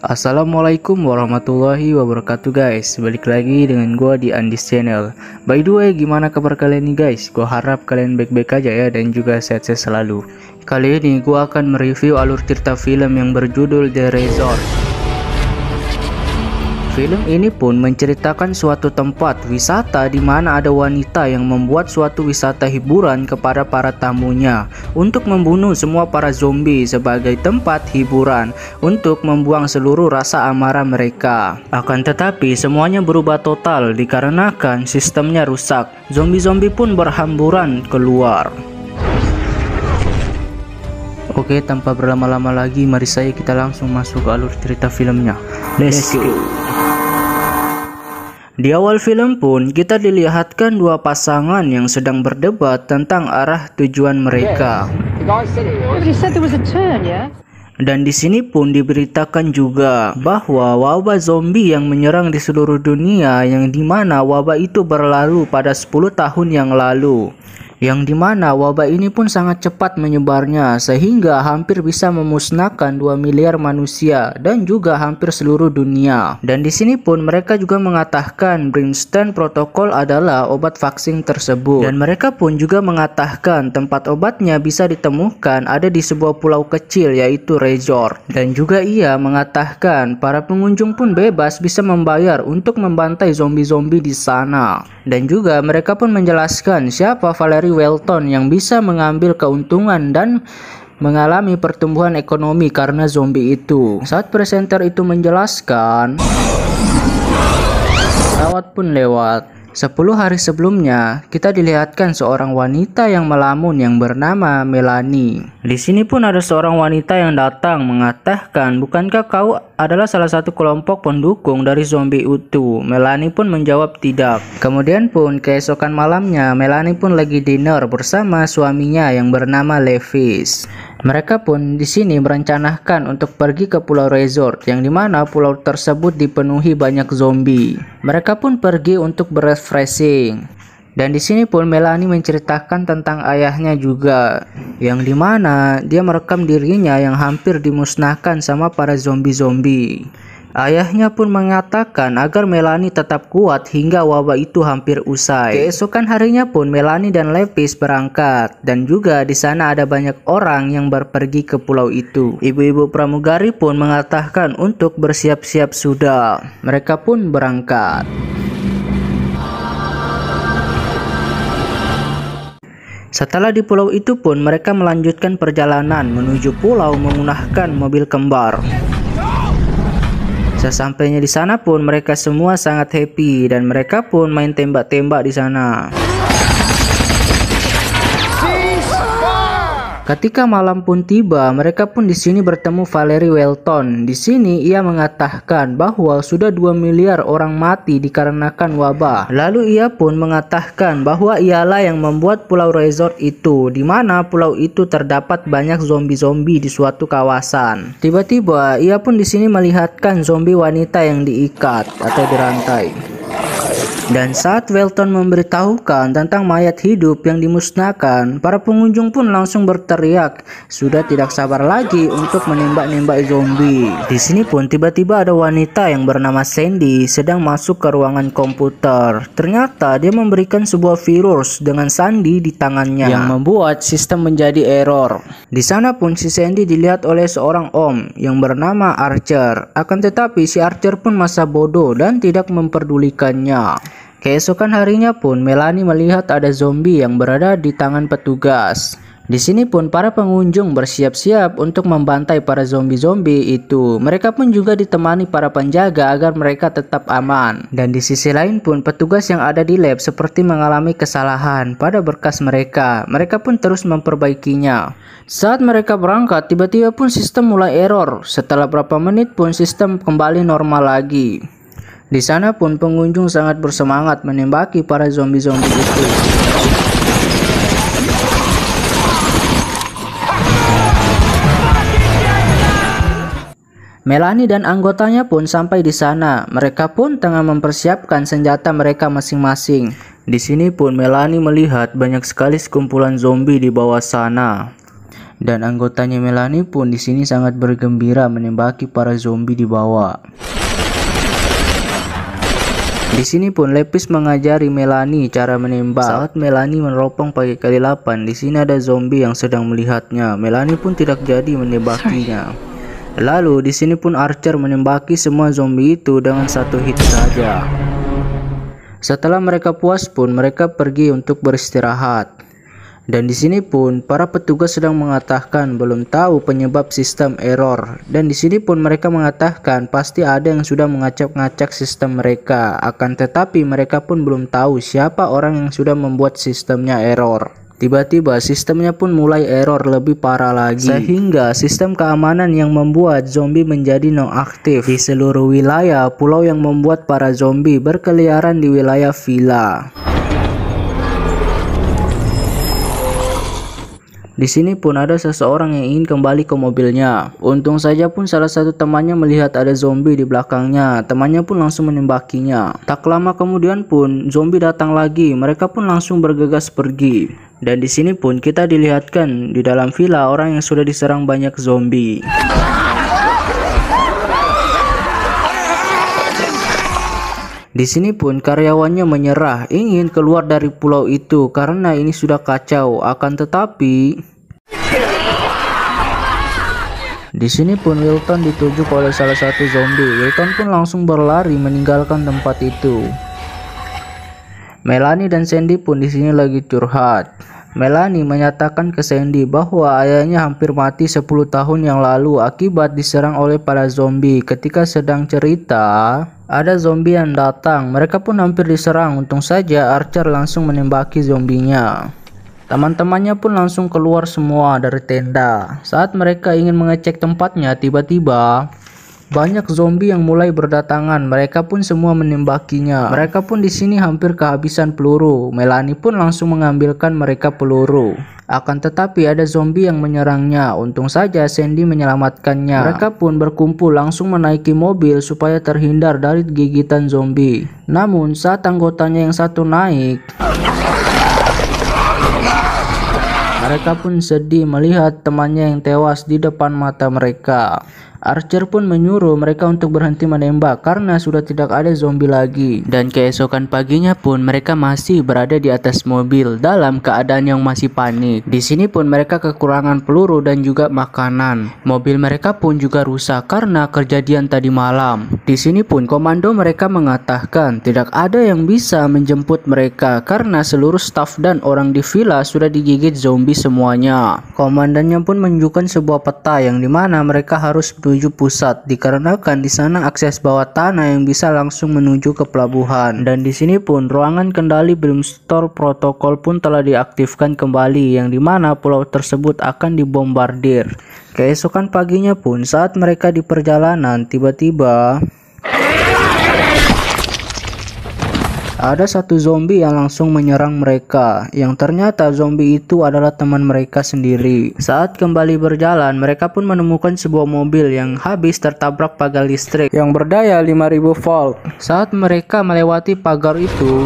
Assalamualaikum warahmatullahi wabarakatuh guys. Balik lagi dengan gua di Andis Channel. By the way, gimana kabar kalian nih guys? Gua harap kalian baik-baik aja ya, dan juga sehat-sehat selalu. Kali ini gua akan mereview alur cerita film yang berjudul The Resort. Film ini pun menceritakan suatu tempat wisata di mana ada wanita yang membuat suatu wisata hiburan kepada para tamunya untuk membunuh semua para zombie sebagai tempat hiburan untuk membuang seluruh rasa amarah mereka. Akan tetapi semuanya berubah total dikarenakan sistemnya rusak. Zombie-zombie pun berhamburan keluar. Oke, tanpa berlama-lama lagi, mari kita langsung masuk ke alur cerita filmnya. Let's go. Di awal film pun kita dilihatkan dua pasangan yang sedang berdebat tentang arah tujuan mereka. Dan di sini pun diberitakan juga bahwa wabah zombie yang menyerang di seluruh dunia, yang dimana wabah itu berlalu pada 10 tahun yang lalu. Yang dimana wabah ini pun sangat cepat menyebarnya sehingga hampir bisa memusnahkan 2 miliar manusia dan juga hampir seluruh dunia. Dan di sini pun mereka juga mengatakan Brimstone Protocol adalah obat vaksin tersebut. Dan mereka pun juga mengatakan tempat obatnya bisa ditemukan ada di sebuah pulau kecil yaitu Resort. Dan juga ia mengatakan para pengunjung pun bebas bisa membayar untuk membantai zombie-zombie di sana. Dan juga mereka pun menjelaskan siapa Valerie Welton yang bisa mengambil keuntungan dan mengalami pertumbuhan ekonomi karena zombie itu. Saat presenter itu menjelaskan, pesawat pun lewat. 10 hari sebelumnya, kita dilihatkan seorang wanita yang melamun yang bernama Melanie. Di sini pun ada seorang wanita yang datang mengatakan, "Bukankah kau adalah salah satu kelompok pendukung dari zombie itu?" Melanie pun menjawab tidak. Kemudian pun keesokan malamnya, Melanie pun lagi dinner bersama suaminya yang bernama Levis. Mereka pun di sini merencanakan untuk pergi ke Pulau Resort, yang dimana pulau tersebut dipenuhi banyak zombie. Mereka pun pergi untuk berefreshing. Dan di sini pun Melanie menceritakan tentang ayahnya juga, yang dimana dia merekam dirinya yang hampir dimusnahkan sama para zombie-zombie. Ayahnya pun mengatakan agar Melanie tetap kuat hingga wabah itu hampir usai. Keesokan harinya pun Melanie dan Levis berangkat, dan juga di sana ada banyak orang yang berpergi ke pulau itu. Ibu-ibu pramugari pun mengatakan untuk bersiap-siap sudah. Mereka pun berangkat. Setelah di pulau itu pun mereka melanjutkan perjalanan menuju pulau menggunakan mobil kembar. Sesampainya di sana pun mereka semua sangat happy dan mereka pun main tembak-tembak di sana. Ketika malam pun tiba, mereka pun di sini bertemu Valerie Welton. Di sini ia mengatakan bahwa sudah 2 miliar orang mati dikarenakan wabah. Lalu ia pun mengatakan bahwa ialah yang membuat Pulau Resort itu, di mana pulau itu terdapat banyak zombie-zombie di suatu kawasan. Tiba-tiba ia pun di sini melihatkan zombie wanita yang diikat atau dirantai. Dan saat Welton memberitahukan tentang mayat hidup yang dimusnahkan, para pengunjung pun langsung berteriak, sudah tidak sabar lagi untuk menembak-nembak zombie. Di sini pun tiba-tiba ada wanita yang bernama Sandy sedang masuk ke ruangan komputer. Ternyata dia memberikan sebuah virus dengan sandi di tangannya yang membuat sistem menjadi error. Di sana pun si Sandy dilihat oleh seorang om yang bernama Archer. Akan tetapi si Archer pun masa bodoh dan tidak memperdulikannya. Keesokan harinya pun Melanie melihat ada zombie yang berada di tangan petugas. Di sini pun para pengunjung bersiap-siap untuk membantai para zombie-zombie itu. Mereka pun juga ditemani para penjaga agar mereka tetap aman. Dan di sisi lain pun petugas yang ada di lab seperti mengalami kesalahan pada berkas mereka. Mereka pun terus memperbaikinya. Saat mereka berangkat, tiba-tiba pun sistem mulai error. Setelah berapa menit pun sistem kembali normal lagi. Di sana pun pengunjung sangat bersemangat menembaki para zombie-zombie itu. Melanie dan anggotanya pun sampai di sana. Mereka pun tengah mempersiapkan senjata mereka masing-masing. Di sini pun Melanie melihat banyak sekali sekumpulan zombie di bawah sana. Dan anggotanya Melanie pun di sini sangat bergembira menembaki para zombie di bawah. Di sini pun Lepis mengajari Melanie cara menembak. Saat Melanie meneropong pakai kali 8, di sini ada zombie yang sedang melihatnya. Melanie pun tidak jadi menembakinya. Lalu di sini pun Archer menembaki semua zombie itu dengan satu hit saja. Setelah mereka puas pun mereka pergi untuk beristirahat. Dan di sini pun para petugas sedang mengatakan belum tahu penyebab sistem error. Dan di sini pun mereka mengatakan pasti ada yang sudah mengacak-ngacak sistem mereka. Akan tetapi mereka pun belum tahu siapa orang yang sudah membuat sistemnya error. Tiba-tiba sistemnya pun mulai error lebih parah lagi, sehingga sistem keamanan yang membuat zombie menjadi non-aktif di seluruh wilayah pulau yang membuat para zombie berkeliaran di wilayah villa. Di sini pun ada seseorang yang ingin kembali ke mobilnya. Untung saja pun salah satu temannya melihat ada zombie di belakangnya. Temannya pun langsung menembakinya. Tak lama kemudian pun zombie datang lagi. Mereka pun langsung bergegas pergi. Dan di sini pun kita dilihatkan di dalam villa orang yang sudah diserang banyak zombie. Di sini pun karyawannya menyerah, ingin keluar dari pulau itu karena ini sudah kacau. Akan tetapi di sini pun Wilton dituju oleh salah satu zombie. Wilton pun langsung berlari meninggalkan tempat itu. Melanie dan Sandy pun di sini lagi curhat. Melanie menyatakan ke Sandy bahwa ayahnya hampir mati 10 tahun yang lalu akibat diserang oleh para zombie. Ketika sedang cerita, ada zombie yang datang. Mereka pun hampir diserang. Untung saja Archer langsung menembaki zombinya. Teman-temannya pun langsung keluar semua dari tenda. Saat mereka ingin mengecek tempatnya, tiba-tiba banyak zombie yang mulai berdatangan. Mereka pun semua menembakinya. Mereka pun di sini hampir kehabisan peluru. Melanie pun langsung mengambilkan mereka peluru. Akan tetapi ada zombie yang menyerangnya. Untung saja Sandy menyelamatkannya. Mereka pun berkumpul langsung menaiki mobil supaya terhindar dari gigitan zombie. Namun saat anggotanya yang satu naik, mereka pun sedih melihat temannya yang tewas di depan mata mereka. Archer pun menyuruh mereka untuk berhenti menembak karena sudah tidak ada zombie lagi. Dan keesokan paginya pun mereka masih berada di atas mobil dalam keadaan yang masih panik. Di sini pun mereka kekurangan peluru dan juga makanan. Mobil mereka pun juga rusak karena kejadian tadi malam. Di sini pun komando mereka mengatakan tidak ada yang bisa menjemput mereka karena seluruh staf dan orang di villa sudah digigit zombie semuanya. Komandannya pun menunjukkan sebuah peta yang dimana mereka harus menuju pusat dikarenakan di sana akses bawah tanah yang bisa langsung menuju ke pelabuhan. Dan di sini pun ruangan kendali Brimstone protokol pun telah diaktifkan kembali yang dimana pulau tersebut akan dibombardir. Keesokan paginya pun saat mereka di perjalanan, tiba-tiba ada satu zombie yang langsung menyerang mereka, yang ternyata zombie itu adalah teman mereka sendiri. Saat kembali berjalan, mereka pun menemukan sebuah mobil yang habis tertabrak pagar listrik yang berdaya 5000 volt. Saat mereka melewati pagar itu,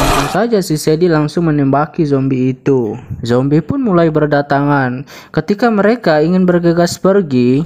langsung saja si Sadie langsung menembaki zombie itu. Zombie pun mulai berdatangan. Ketika mereka ingin bergegas pergi,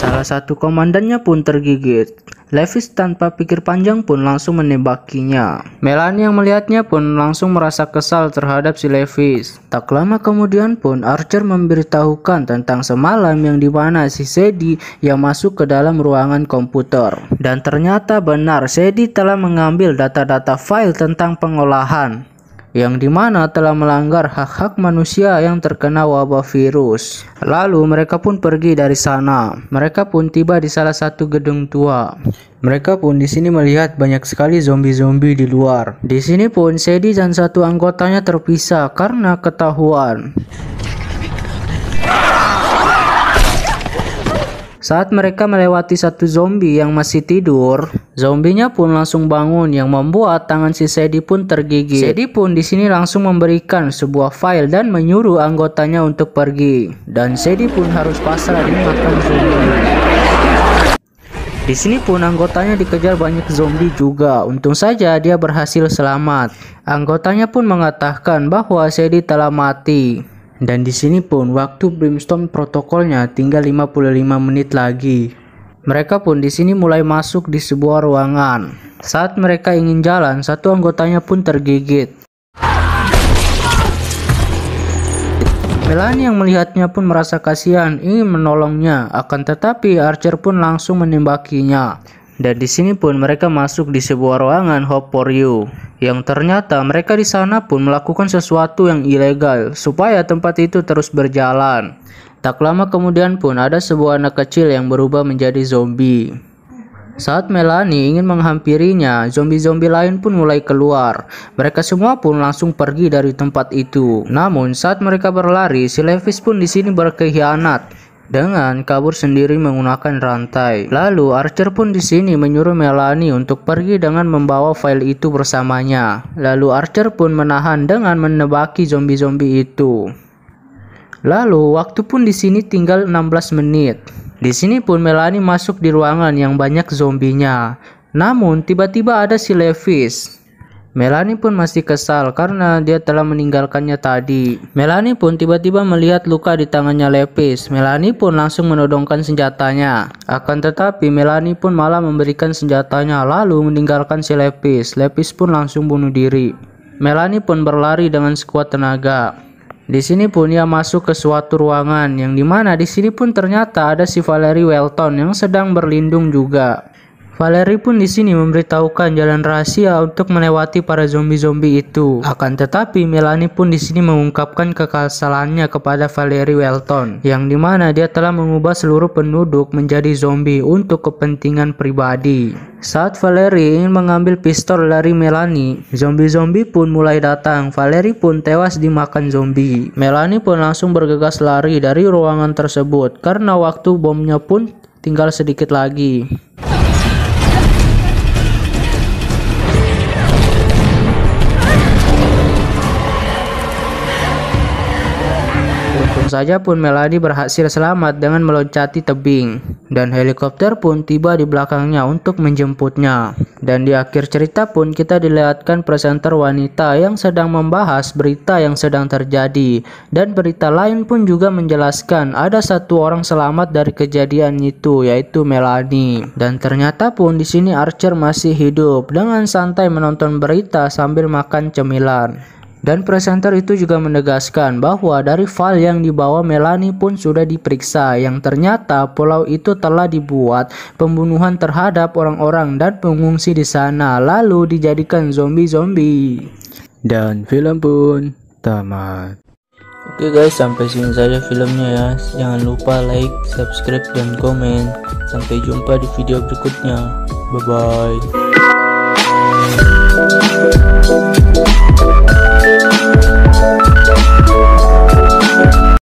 salah satu komandannya pun tergigit. Levis tanpa pikir panjang pun langsung menembakinya. Melanie yang melihatnya pun langsung merasa kesal terhadap si Levis. Tak lama kemudian pun Archer memberitahukan tentang semalam yang dimana si Sadie yang masuk ke dalam ruangan komputer. Dan ternyata benar, Sadie telah mengambil data-data file tentang pengolahan yang dimana telah melanggar hak-hak manusia yang terkena wabah virus. Lalu mereka pun pergi dari sana. Mereka pun tiba di salah satu gedung tua. Mereka pun di sini melihat banyak sekali zombie-zombie di luar. Di sini pun Sadie dan satu anggotanya terpisah karena ketahuan. Saat mereka melewati satu zombie yang masih tidur, zombinya pun langsung bangun yang membuat tangan si Sadie pun tergigit. Sadie pun di sini langsung memberikan sebuah file dan menyuruh anggotanya untuk pergi. Dan Sadie pun harus pasrah dimakan zombie. Di sini pun anggotanya dikejar banyak zombie juga. Untung saja dia berhasil selamat. Anggotanya pun mengatakan bahwa Sadie telah mati. Dan di sini pun waktu Brimstone protokolnya tinggal 55 menit lagi. Mereka pun di sini mulai masuk di sebuah ruangan. Saat mereka ingin jalan, satu anggotanya pun tergigit. Melanie yang melihatnya pun merasa kasihan, ingin menolongnya. Akan tetapi Archer pun langsung menembakinya. Dan di sini pun mereka masuk di sebuah ruangan Hope for You. Yang ternyata mereka di sana pun melakukan sesuatu yang ilegal supaya tempat itu terus berjalan. Tak lama kemudian pun ada sebuah anak kecil yang berubah menjadi zombie. Saat Melanie ingin menghampirinya, zombie-zombie lain pun mulai keluar. Mereka semua pun langsung pergi dari tempat itu. Namun saat mereka berlari, si Levis pun di sini berkhianat dengan kabur sendiri menggunakan rantai. Lalu Archer pun di sini menyuruh Melanie untuk pergi dengan membawa file itu bersamanya. Lalu Archer pun menahan dengan menebaki zombie-zombie itu. Lalu waktu pun di sini tinggal 16 menit. Di sini pun Melanie masuk di ruangan yang banyak zombinya. Namun tiba-tiba ada si Levis. Melanie pun masih kesal karena dia telah meninggalkannya tadi. Melanie pun tiba-tiba melihat luka di tangannya Levis. Melanie pun langsung menodongkan senjatanya. Akan tetapi Melanie pun malah memberikan senjatanya lalu meninggalkan si Levis. Levis pun langsung bunuh diri. Melanie pun berlari dengan sekuat tenaga. Di sini pun ia masuk ke suatu ruangan yang dimana di sini pun ternyata ada si Valerie Welton yang sedang berlindung juga. Valerie pun di sini memberitahukan jalan rahasia untuk melewati para zombie-zombie itu. Akan tetapi Melanie pun di sini mengungkapkan kekesalannya kepada Valerie Welton, yang dimana dia telah mengubah seluruh penduduk menjadi zombie untuk kepentingan pribadi. Saat Valerie ingin mengambil pistol dari Melanie, zombie-zombie pun mulai datang. Valerie pun tewas dimakan zombie. Melanie pun langsung bergegas lari dari ruangan tersebut karena waktu bomnya pun tinggal sedikit lagi. Untung saja pun Melanie berhasil selamat dengan meloncati tebing. Dan helikopter pun tiba di belakangnya untuk menjemputnya. Dan di akhir cerita pun kita dilihatkan presenter wanita yang sedang membahas berita yang sedang terjadi. Dan berita lain pun juga menjelaskan ada satu orang selamat dari kejadian itu, yaitu Melanie. Dan ternyata pun di sini Archer masih hidup dengan santai menonton berita sambil makan cemilan. Dan presenter itu juga menegaskan bahwa dari file yang dibawa Melanie pun sudah diperiksa, yang ternyata pulau itu telah dibuat pembunuhan terhadap orang-orang dan pengungsi di sana lalu dijadikan zombie-zombie. Dan film pun tamat. Oke guys, sampai sini saja filmnya ya. Jangan lupa like, subscribe, dan komen. Sampai jumpa di video berikutnya. Bye bye.